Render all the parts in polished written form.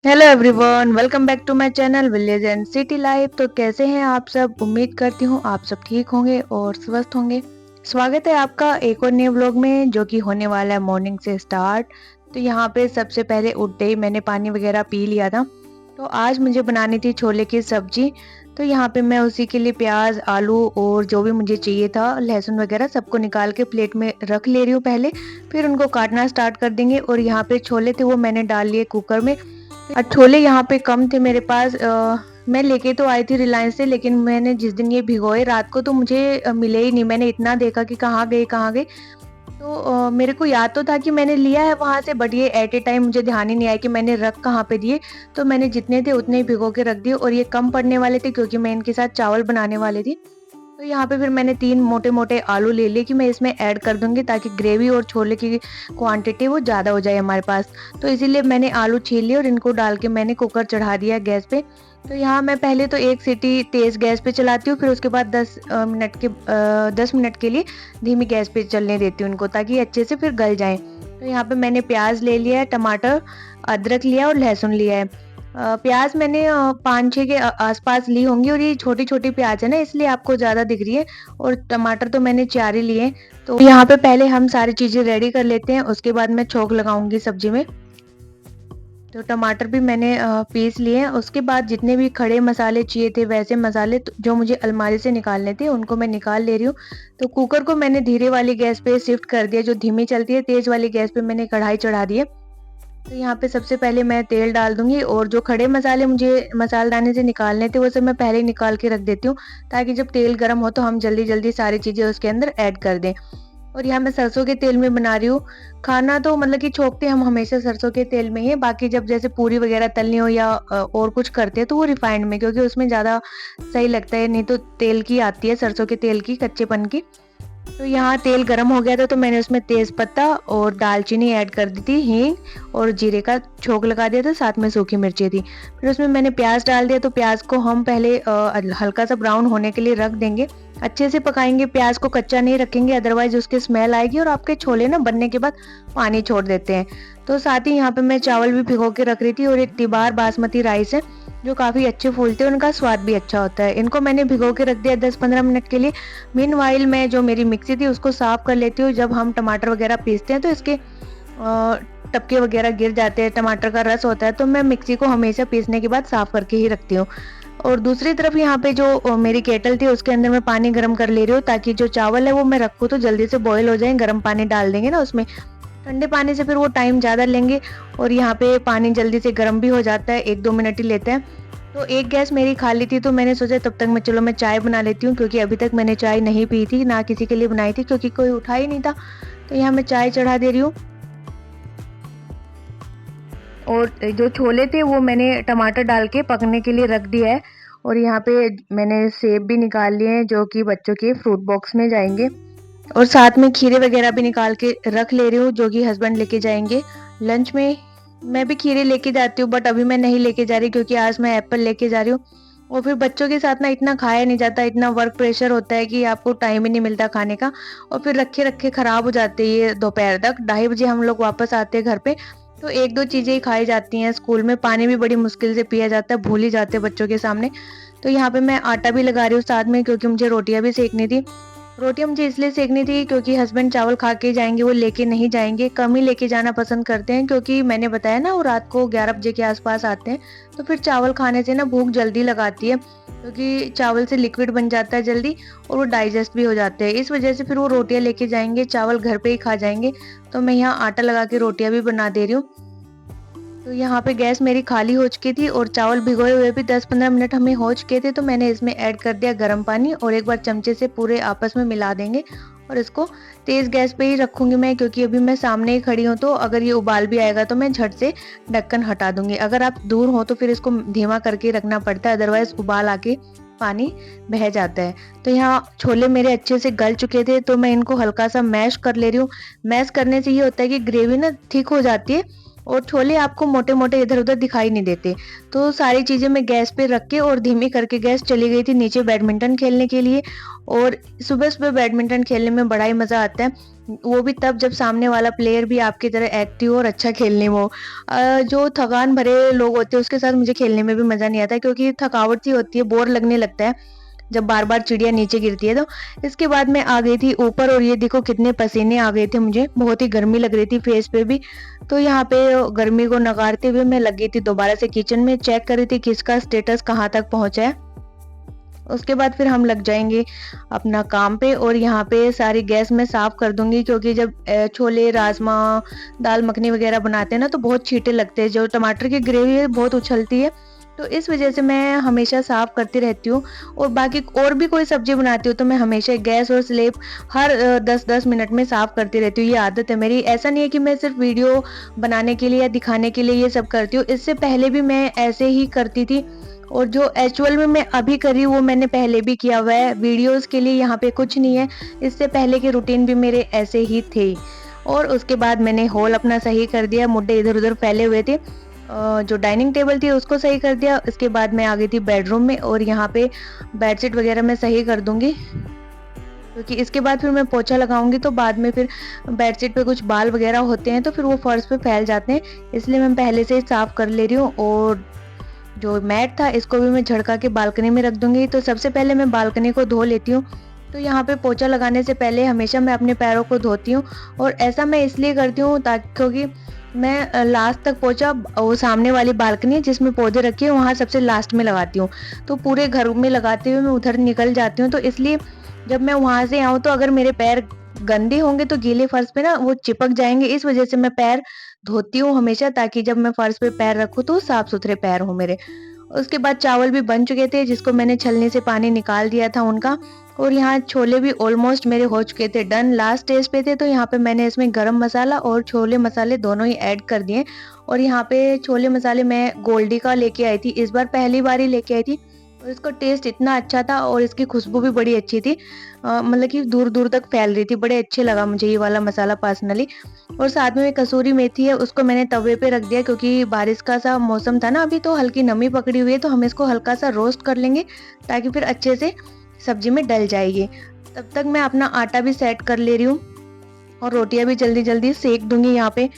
Hello everyone, welcome back to my channel village and city life. तो कैसे हैं आप सब? उम्मीद करती हूँ आप सब ठीक होंगे और स्वस्थ होंगे। स्वागत है आपका एक और नए व्लॉग में, जो कि होने वाला है मॉर्निंग से स्टार्ट। तो यहाँ पे सबसे पहले उठते ही मैंने पानी वगैरह पी लिया था। तो आज मुझे बनानी थी छोले की सब्जी। तो यहाँ पे मैं उसी के लिए प्याज, आलू और जो भी मुझे चाहिए था, लहसुन वगैरह सबको निकाल के प्लेट में रख ले रही हूँ पहले। फिर उनको काटना स्टार्ट कर देंगे। और यहाँ पे छोले थे वो मैंने डाल लिए कुकर में। छोले यहाँ पे कम थे मेरे पास। मैं लेके तो आई थी रिलायंस से, लेकिन मैंने जिस दिन ये भिगोए रात को तो मुझे मिले ही नहीं। मैंने इतना देखा कि कहाँ गए। तो मेरे को याद तो था कि मैंने लिया है वहां से, बट ये एट ए टाइम मुझे ध्यान ही नहीं आया कि मैंने रख कहाँ पे दिए। तो मैंने जितने थे उतने ही भिगो के रख दिए, और ये कम पड़ने वाले थे क्योंकि मैं इनके साथ चावल बनाने वाली थी। तो यहाँ पे फिर मैंने 3 मोटे-मोटे आलू ले लिए कि मैं इसमें ऐड कर दूँगी, ताकि ग्रेवी और छोले की क्वांटिटी वो ज़्यादा हो जाए हमारे पास। तो इसीलिए मैंने आलू छील लिए और इनको डाल के मैंने कुकर चढ़ा दिया गैस पे। तो यहाँ मैं पहले तो 1 सीटी तेज़ गैस पे चलाती हूँ, फिर उसके बाद 10 मिनट के लिए धीमी गैस पे चलने देती हूँ इनको, ताकि ये अच्छे से फिर गल जाएँ। तो यहाँ पे मैंने प्याज़ ले लिया है, टमाटर, अदरक लिया और लहसुन लिया है। प्याज़ मैंने 5-6 के आस-पास ली होंगी, और ये छोटी-छोटी प्याज़ है ना, इसलिए आपको ज़्यादा दिख रही है। और टमाटर तो मैंने 4 ही लिए। तो यहाँ पे पहले हम सारी चीज़ें रेडी कर लेते हैं, उसके बाद मैं छौंक लगाऊँगी सब्ज़ी में। तो टमाटर भी मैंने पीस लिए हैं। उसके बाद जितने भी खड़े मसाले चाहिए थे, वैसे मसाले जो मुझे अलमारी से निकालने थे, उनको मैं निकाल ले रही हूँ। तो कुकर को मैंने धीरे वाली गैस पे शिफ्ट कर दिया, जो धीमी चलती है। तेज़ वाली गैस पे मैंने कढ़ाई चढ़ा दी है। तो यहाँ पे सबसे पहले मैं तेल डाल दूँगी, और जो खड़े मसाले मुझे मसालदानी से निकालने थे, वो सब मैं पहले ही निकाल के रख देती हूँ, ताकि जब तेल गरम हो तो हम जल्दी-जल्दी सारी चीज़ें उसके अंदर ऐड कर दें। और यहाँ मैं सरसों के तेल में बना रही हूँ। खाना तो मतलब कि छोंकते हम हमेशा सरसों के तेल में ही है, बाकी जब जैसे पूरी वगैरह तलनी हो या और कुछ करते हैं तो वो रिफाइंड में, क्योंकि उसमें ज़्यादा सही लगता है, नहीं तो तेल की आती है, सरसों के तेल की, कच्चेपन की। तो यहाँ तेल गरम हो गया था, तो मैंने उसमें तेज पत्ता और दालचीनी ऐड कर दी थी, हींग और जीरे का छोंक लगा दिया था, साथ में सूखी मिर्ची थी। फिर उसमें मैंने प्याज डाल दिया। तो प्याज को हम पहले हल्का सा ब्राउन होने के लिए रख देंगे। अच्छे से पकाएंगे, प्याज को कच्चा नहीं रखेंगे, अदरवाइज उसकी स्मेल आएगी और आपके छोले ना बनने के बाद पानी छोड़ देते हैं। तो साथ ही यहाँ पे मैं चावल भी भिगो के रख रही थी, और एक तिबार बासमती राइस है, जो काफ़ी अच्छे फूलते हैं, उनका स्वाद भी अच्छा होता है। इनको मैंने भिगो के रख दिया 10-15 मिनट के लिए। मीनवाइल मैं जो मेरी मिक्सी थी उसको साफ कर लेती हूँ। जब हम टमाटर वगैरह पीसते हैं तो इसके टपके वगैरह गिर जाते हैं, टमाटर का रस होता है, तो मैं मिक्सी को हमेशा पीसने के बाद साफ करके ही रखती हूँ। और दूसरी तरफ यहाँ पे जो मेरी केटल थी उसके अंदर मैं पानी गर्म कर ले रही हूँ, ताकि जो चावल है वो मैं रखूँ तो जल्दी से बॉईल हो जाए। गर्म पानी डाल देंगे ना उसमें, ठंडे पानी से फिर वो टाइम ज़्यादा लेंगे। और यहाँ पे पानी जल्दी से गर्म भी हो जाता है, 1-2 मिनट ही लेते हैं। तो एक गैस मेरी खाली थी, तो मैंने सोचा तब तक मैं चाय बना लेती हूँ, क्योंकि अभी तक मैंने चाय नहीं पी थी, ना किसी के लिए बनाई थी, क्योंकि कोई उठा ही नहीं था। तो यहाँ मैं चाय चढ़ा दे रही हूँ। और जो छोले थे वो मैंने टमाटर डाल के पकने के लिए रख दिया है। और यहाँ पे मैंने सेब भी निकाल लिए हैं, जो कि बच्चों के फ्रूट बॉक्स में जाएंगे। और साथ में खीरे वगैरह भी निकाल के रख ले रही हूँ, जो कि हस्बैंड लेके जाएंगे लंच में। मैं भी खीरे लेके जाती हूँ, बट अभी मैं नहीं लेके जा रही, क्योंकि आज मैं एप्पल लेके जा रही हूँ। और फिर बच्चों के साथ ना इतना खाया नहीं जाता, इतना वर्क प्रेशर होता है कि आपको टाइम ही नहीं मिलता खाने का। और फिर रखे रखे खराब हो जाते हैं ये दोपहर तक। 2:30 बजे हम लोग वापस आते हैं घर पे। तो एक दो चीजें ही खाई जाती हैं। स्कूल में पानी भी बड़ी मुश्किल से पिया जाता है, भूल ही जाते हैं बच्चों के सामने। तो यहाँ पे मैं आटा भी लगा रही हूँ साथ में, क्योंकि मुझे रोटियां भी सेकनी थी। रोटियाँ मुझे इसलिए सेकनी थी क्योंकि हस्बैंड चावल खा के जाएँगे, वो लेके नहीं जाएँगे, कम ही लेके जाना पसंद करते हैं, क्योंकि मैंने बताया ना वो रात को 11 बजे के आस-पास आते हैं। तो फिर चावल खाने से ना भूख जल्दी लगाती है, क्योंकि चावल से लिक्विड बन जाता है जल्दी, और वो डाइजेस्ट भी हो जाते हैं। इस वजह से फिर वो रोटियाँ लेके जाएँगे, चावल घर पे ही खा जाएँगे। तो मैं यहाँ आटा लगा के रोटियाँ भी बना दे रही हूँ। तो यहाँ पे गैस मेरी खाली हो चुकी थी, और चावल भिगोए हुए भी 10-15 मिनट हमें हो चुके थे। तो मैंने इसमें ऐड कर दिया गर्म पानी, और एक बार चमचे से पूरे आपस में मिला देंगे। और इसको तेज़ गैस पे ही रखूँगी मैं, क्योंकि अभी मैं सामने ही खड़ी हूँ, तो अगर ये उबाल भी आएगा तो मैं झट से ढक्कन हटा दूँगी। अगर आप दूर हो तो फिर इसको धीमा करके रखना पड़ता है, अदरवाइज़ उबाल आके पानी बह जाता है। तो यहाँ छोले मेरे अच्छे से गल चुके थे, तो मैं इनको हल्का-सा मैश कर ले रही हूँ। मैश करने से ये होता है कि ग्रेवी ना थिक हो जाती है, और छोले आपको मोटे-मोटे इधर-उधर दिखाई नहीं देते। तो सारी चीज़ें मैं गैस पे रख के और धीमी करके गैस चली गई थी नीचे बैडमिंटन खेलने के लिए। और सुबह-सुबह बैडमिंटन खेलने में बड़ा ही मज़ा आता है। वो भी तब जब सामने वाला प्लेयर भी आपकी तरह एक्टिव और अच्छा खेलने में हो। जो थकान भरे लोग होते हैं उसके साथ मुझे खेलने में भी मज़ा नहीं आता, क्योंकि थकावट सी होती है, बोर लगने लगता है जब बार-बार चिड़िया नीचे गिरती है तो। इसके बाद मैं आ गई थी ऊपर और ये देखो कितने पसीने आ गए थे मुझे, बहुत ही गर्मी लग रही थी फेस पे भी। तो यहाँ पे गर्मी को नकारते हुए मैं लग गई थी दोबारा से किचन में, चेक कर रही थी किसका स्टेटस कहाँ तक पहुँचा है। उसके बाद फिर हम लग जाएँगे अपना काम पे और यहाँ पे सारी गैस मैं साफ़ कर दूँगी, क्योंकि जब छोले, राजमा, दाल मखनी वग़ैरह बनाते हैं ना तो बहुत छींटे लगते हैं, जो टमाटर की ग्रेवी है बहुत उछलती है। तो इस वज़ह से मैं हमेशा साफ़ करती रहती हूँ और बाकी और भी कोई सब्ज़ी बनाती हूँ तो मैं हमेशा गैस और स्लैब हर 10-10 मिनट में साफ़ करती रहती हूँ। ये आदत है मेरी। ऐसा नहीं है कि मैं सिर्फ़ वीडियो बनाने के लिए या दिखाने के लिए ये सब करती हूँ। इससे पहले भी मैं ऐसे ही करती थी और जो एक्चुअल में मैं अभी कर रही हूँ वो मैंने पहले भी किया हुआ है। वीडियोस के लिए यहाँ पे कुछ नहीं है। इससे पहले के रूटीन भी मेरे ऐसे ही थे। और उसके बाद मैंने हॉल अपना सही कर दिया, मुड्डे इधर-उधर फैले हुए थे। जो डाइनिंग टेबल थी उसको सही कर दिया। इसके बाद मैं आ गई थी बेडरूम में और यहाँ पे बेडशीट वगैरह मैं सही कर दूँगी। क्योंकि इसके बाद फिर मैं पोछा लगाऊँगी तो बाद में फिर बेडशीट पे कुछ बाल वगैरह होते हैं तो फिर वो फर्श पे फैल जाते हैं। इसलिए मैं पहले से ही साफ कर ले रही हूँ और जो मैट था इसको भी मैं झड़का के बालकनी में रख दूँगी। तो सबसे पहले मैं बालकनी को धो लेती हूँ। तो यहाँ पे पोछा लगाने से पहले हमेशा मैं अपने पैरों को धोती हूँ और ऐसा मैं इसलिए करती हूँ ताकि क्योंकि मैं लास्ट तक पोछा वो सामने वाली बालकनी है जिसमें पौधे रखे हैं वहाँ सबसे लास्ट में लगाती हूँ। तो पूरे घर में लगाते हुए मैं उधर निकल जाती हूँ, तो इसलिए जब मैं वहाँ से आऊँ तो अगर मेरे पैर गंदे होंगे तो गीले फर्श पे ना वो चिपक जाएँगे। इस वज़ह से मैं पैर धोती हूँ हमेशा, ताकि जब मैं फर्श पे पैर रखूँ तो साफ-सुथरे पैर हों मेरे। उसके बाद चावल भी बन चुके थे जिसको मैंने छलनी से पानी निकाल दिया था उनका, और यहाँ छोले भी ऑलमोस्ट मेरे हो चुके थे डन, लास्ट स्टेज पे थे। तो यहाँ पे मैंने इसमें गरम मसाला और छोले मसाले दोनों ही ऐड कर दिए और यहाँ पे छोले मसाले मैं गोल्डी का लेके आई थी, इस बार पहली बार ही लेके आई थी और इसका टेस्ट इतना अच्छा था और इसकी खुशबू भी बड़ी अच्छी थी। मतलब कि दूर-दूर तक फैल रही थी, बड़े अच्छे लगा मुझे ये वाला मसाला पर्सनली। और साथ में कसूरी मेथी है उसको मैंने तवे पे रख दिया, क्योंकि बारिश का सा मौसम था ना अभी, तो हल्की नमी पकड़ी हुई है तो हम इसको हल्का सा रोस्ट कर लेंगे ताकि फिर अच्छे से सब्जी में डल जाएगी। तब तक मैं अपना आटा भी सेट कर ले रही हूँ और रोटियां भी जल्दी-जल्दी सेक दूंगी यहाँ पे।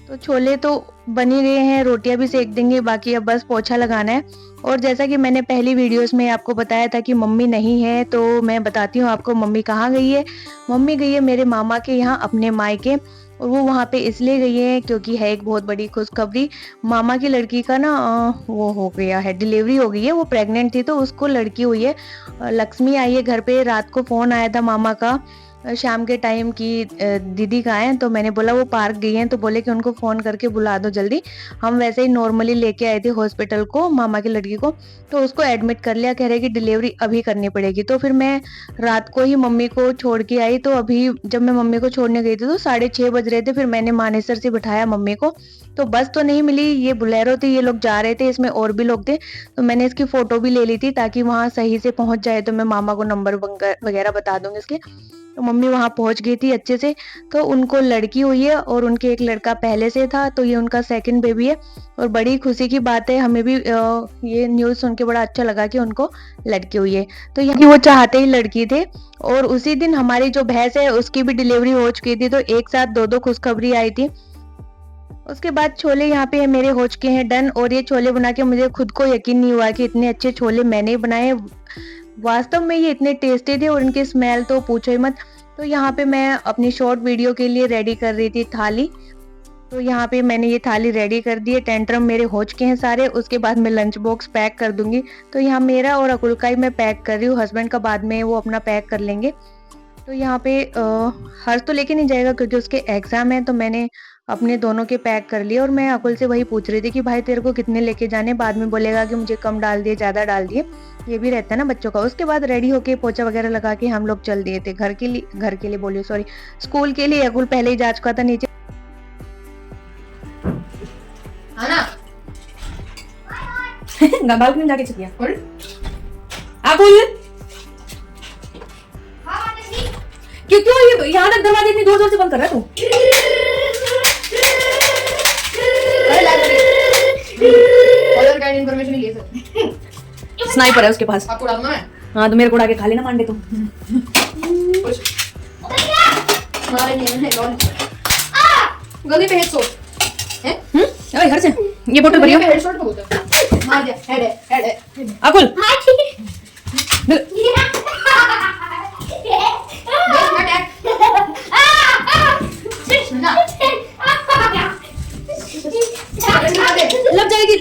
तो छोले तो बन ही गए हैं, रोटियां भी सेक देंगे, बाकी अब बस पोछा लगाना है। और जैसा कि मैंने पहली वीडियोस में आपको बताया था कि मम्मी नहीं है, तो मैं बताती हूँ आपको मम्मी कहाँ गई है। मम्मी गई है मेरे मामा के यहाँ अपने मायके, और वो वहाँ पे इसलिए गई है क्योंकि है एक बहुत बड़ी खुशखबरी। मामा की लड़की का ना वो हो गया है, डिलीवरी हो गई है, वो प्रेग्नेंट थी तो उसको लड़की हुई है। लक्ष्मी आई है घर पे। रात को फ़ोन आया था मामा का शाम के टाइम की दीदी कहाँ हैं, तो मैंने बोला वो पार्क गई हैं, तो बोले कि उनको फ़ोन करके बुला दो जल्दी। हम वैसे ही नॉर्मली लेके आए थे हॉस्पिटल को मामा की लड़की को, तो उसको एडमिट कर लिया, कह रहे कि डिलीवरी अभी करनी पड़ेगी। तो फिर मैं रात को ही मम्मी को छोड़ के आई, तो अभी जब मैं मम्मी को छोड़ने गई थी तो 6:30 बज रहे थे। फिर मैंने मानेसर से बिठाया मम्मी को, तो बस तो नहीं मिली, ये बोलेरो थी, ये लोग जा रहे थे, इसमें और भी लोग थे। तो मैंने इसकी फ़ोटो भी ले ली थी ताकि वहाँ सही से पहुँच जाए, तो मैं मामा को नंबर वगैरह बता दूँगी इसके। तो मम्मी वहाँ पहुँच गई थी अच्छे से। तो उनको लड़की हुई है और उनके एक लड़का पहले से था, तो ये उनका सेकंड बेबी है और बड़ी खुशी की बात है। हमें भी ये न्यूज़ सुन के बड़ा अच्छा लगा कि उनको लड़की हुई है। तो यहाँ वो चाहते ही लड़की थे और उसी दिन हमारी जो भैंस है उसकी भी डिलीवरी हो चुकी थी, तो एक साथ 2-2 खुशखबरी आई थी। उसके बाद छोले यहाँ पे मेरे हो चुके हैं डन, और ये छोले बना के मुझे खुद को यकीन नहीं हुआ कि इतने अच्छे छोले मैंने ही बनाए। वास्तव में ये इतने टेस्टी थे और इनकी स्मेल तो पूछो ही मत। तो यहाँ पे मैं अपनी शॉर्ट वीडियो के लिए रेडी कर रही थी थाली। तो यहाँ पे मैंने ये थाली रेडी कर दी है, टेंट्रम मेरे हो चुके हैं सारे। उसके बाद मैं लंच बॉक्स पैक कर दूंगी। तो यहाँ मेरा और अकुल का ही मैं पैक कर रही हूँ, हस्बैंड का बाद में वो अपना पैक कर लेंगे। तो यहाँ पे हर्ष तो लेके नहीं जाएगा क्योंकि उसके एग्जाम है, तो मैंने अपने दोनों के पैक कर लिए। और मैं अकुल से वही पूछ रही थी कि भाई तेरे को कितने लेके जाने, बाद में बोलेगा कि मुझे कम डाल दिए ज़्यादा डाल दिए, ये भी रहता है ना बच्चों का। उसके बाद रेडी होके पोछा वगैरह लगा के हम लोग चल दिए थे घर के लिए बोलिए सॉरी स्कूल के लिए। अकुल पहले ही जा चुका था नीचे। बालकनी में जाके छपिया अकुल क्यों ये यहाँ तक दरवाजे इतनी जोर जोर से बंद कर रहा है तू? इन्फॉर्मेशन ले सकते। स्नाइपर है उसके पास। आपको डालना है? हाँ तो मेरे को उड़ा के खा लेना मांडे तुम। मारे नहीं है लॉल गले पे हेडशॉट है अरे हर से ये बोतल भरी हो हेडशॉट का बोतल मार दिया हेड है अकुल हाँ ठीक है लग जाएगी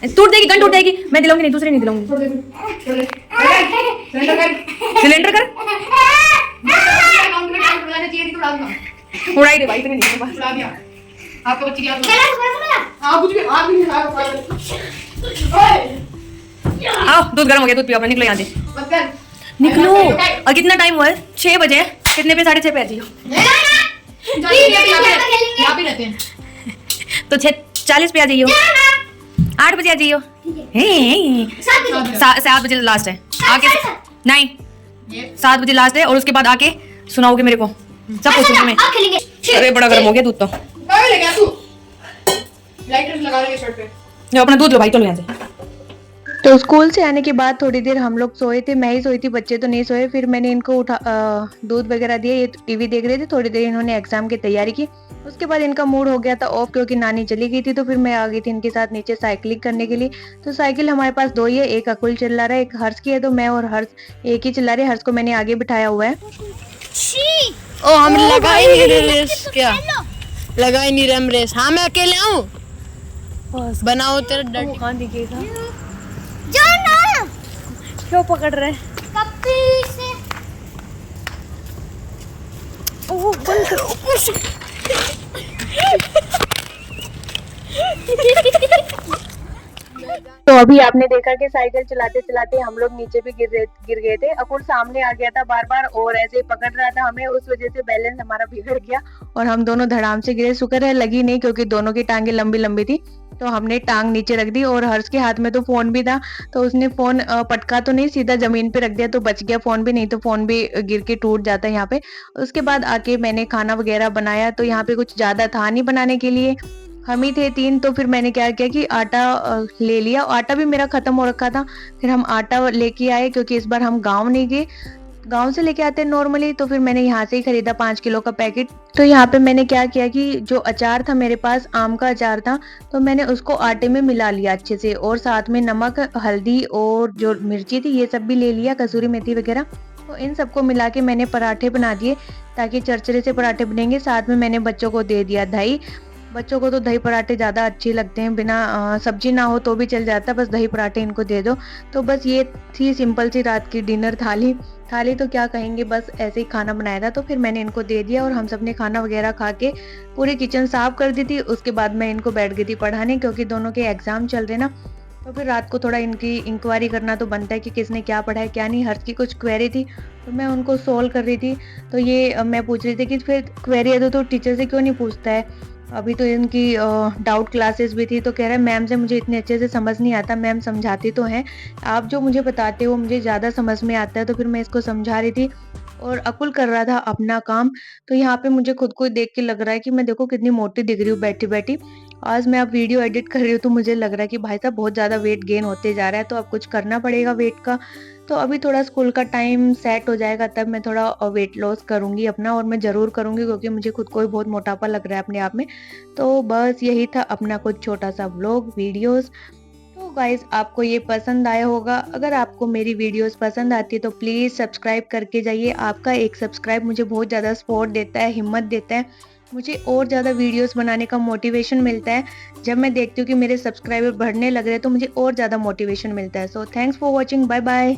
टूट जाएगी गन टूट जाएगी मैं दिलाऊंगी नहीं दूसरे नहीं दिलाऊंगी सिलेंडर कर उड़ाई दे भाई इतने नहीं उड़ा दिया आपका बच्ची क्या आप कुछ भी आप नहीं आओ दूध गर्म हो गया दूध पियो अपना निकलो यहाँ से निकलो और कितना टाइम हुआ है 6 बजे कितने पे 6:30 पे आ जाइयो यहाँ पे रहते हैं तो 6:40 पे आ जाइयो 8 बजे आ जाइयो 7 बजे लास्ट है आके नहीं 7 बजे लास्ट है और उसके बाद आके सुनाओगे मेरे को सब पूछूंगी मैं अरे बड़ा गर्म हो गया दूध तो अपना दूध लो भाई तो यहाँ से तो स्कूल से आने के बाद थोड़ी देर हम लोग सोए थे, मैं ही सोई थी, बच्चे तो नहीं सोए। फिर मैंने इनको उठा दूध वगैरह दिया, ये टीवी देख रहे थे। थोड़ी देर इन्होंने एग्जाम की तैयारी की, उसके बाद इनका मूड हो गया था ऑफ क्योंकि नानी चली गई थी। तो फिर मैं आ गई थी इनके साथ नीचे साइकिलिंग करने के लिए। तो साइकिल हमारे पास 2 ही है, एक अकुल चला रहा है, एक हर्ष की है। तो मैं और हर्ष एक ही चला रहे, हर्ष को मैंने आगे बिठाया हुआ है। ओ हम लगाई नहीं रेस क्या लगाई नहीं रम रेस हाँ मैं अकेले आऊं बनाओ तेरा डर कहाँ दिखेगा जाना क्यों पकड़ रहे कपी से ओह बंद करो तो अभी आपने देखा कि साइकिल चलाते चलाते हम लोग नीचे भी गिर गए थे। अकुल सामने आ गया था बार बार और ऐसे ही पकड़ रहा था हमें, उस वजह से बैलेंस हमारा बिगड़ गया और हम दोनों धड़ाम से गिरे। शुक्र है लगी नहीं क्योंकि दोनों की टांगे लंबी लंबी थी। तो हमने टांग नीचे रख दी और हर्ष के हाथ में तो फोन भी था, तो उसने फोन पटका तो नहीं, सीधा जमीन पे रख दिया तो बच गया फोन भी, नहीं तो फोन भी गिर के टूट जाता यहाँ पे। उसके बाद आके मैंने खाना वगैरह बनाया। तो यहाँ पे कुछ ज्यादा था नहीं बनाने के लिए, हम ही थे 3। तो फिर मैंने क्या किया कि आटा ले लिया, आटा भी मेरा खत्म हो रखा था। फिर हम आटा लेके आए क्योंकि इस बार हम गांव नहीं गए, गांव से लेके आते हैं नॉर्मली। तो फिर मैंने यहाँ से ही खरीदा 5 किलो का पैकेट। तो यहाँ पे मैंने क्या किया कि जो अचार था मेरे पास, आम का अचार था, तो मैंने उसको आटे में मिला लिया अच्छे से और साथ में नमक, हल्दी और जो मिर्ची थी ये सब भी ले लिया, कसूरी मेथी वगैरह। तो इन सबको मिला के मैंने पराठे बना दिए ताकि चरचरे से पराठे बनेंगे। साथ में मैंने बच्चों को दे दिया दही, बच्चों को तो दही पराठे ज़्यादा अच्छे लगते हैं, बिना सब्जी ना हो तो भी चल जाता है, बस दही पराठे इनको दे दो। तो बस ये थी सिंपल सी रात की डिनर थाली तो क्या कहेंगे, बस ऐसे ही खाना बनाया था। तो फिर मैंने इनको दे दिया और हम सब ने खाना वगैरह खा के पूरी किचन साफ कर दी थी। उसके बाद मैं इनको बैठ गई थी पढ़ाने क्योंकि दोनों के एग्जाम चल रहे ना। तो फिर रात को थोड़ा इनकी इंक्वायरी करना तो बनता है कि किसने क्या पढ़ा है क्या नहीं। हर्ष की कुछ क्वेरी थी तो मैं उनको सोल्व कर रही थी। तो ये मैं पूछ रही थी कि फिर क्वेरी है तो टीचर से क्यों नहीं पूछता है। अभी तो इनकी डाउट क्लासेस भी थी। तो कह रहा है मैम से मुझे इतने अच्छे से समझ नहीं आता, मैम समझाती तो हैं, आप जो मुझे बताते हो मुझे ज़्यादा समझ में आता है। तो फिर मैं इसको समझा रही थी और अकुल कर रहा था अपना काम। तो यहाँ पे मुझे खुद को देख के लग रहा है कि मैं देखो कितनी मोटी दिख रही हूँ बैठी बैठी। आज मैं अब वीडियो एडिट कर रही हूँ तो मुझे लग रहा है कि भाई साहब बहुत ज़्यादा वेट गेन होते जा रहा है, तो अब कुछ करना पड़ेगा वेट का। तो अभी थोड़ा स्कूल का टाइम सेट हो जाएगा तब मैं थोड़ा वेट लॉस करूँगी अपना, और मैं ज़रूर करूँगी क्योंकि मुझे खुद को भी बहुत मोटापा लग रहा है अपने आप में। तो बस यही था अपना कुछ छोटा सा व्लॉग वीडियोस। तो गाइज आपको ये पसंद आया होगा, अगर आपको मेरी वीडियोस पसंद आती है तो प्लीज़ सब्सक्राइब करके जाइए। आपका एक सब्सक्राइब मुझे बहुत ज़्यादा सपोर्ट देता है, हिम्मत देता है, मुझे और ज़्यादा वीडियोस बनाने का मोटिवेशन मिलता है। जब मैं देखती हूँ कि मेरे सब्सक्राइबर बढ़ने लग रहे हैं तो मुझे और ज़्यादा मोटिवेशन मिलता है। So thanks for watching, bye bye.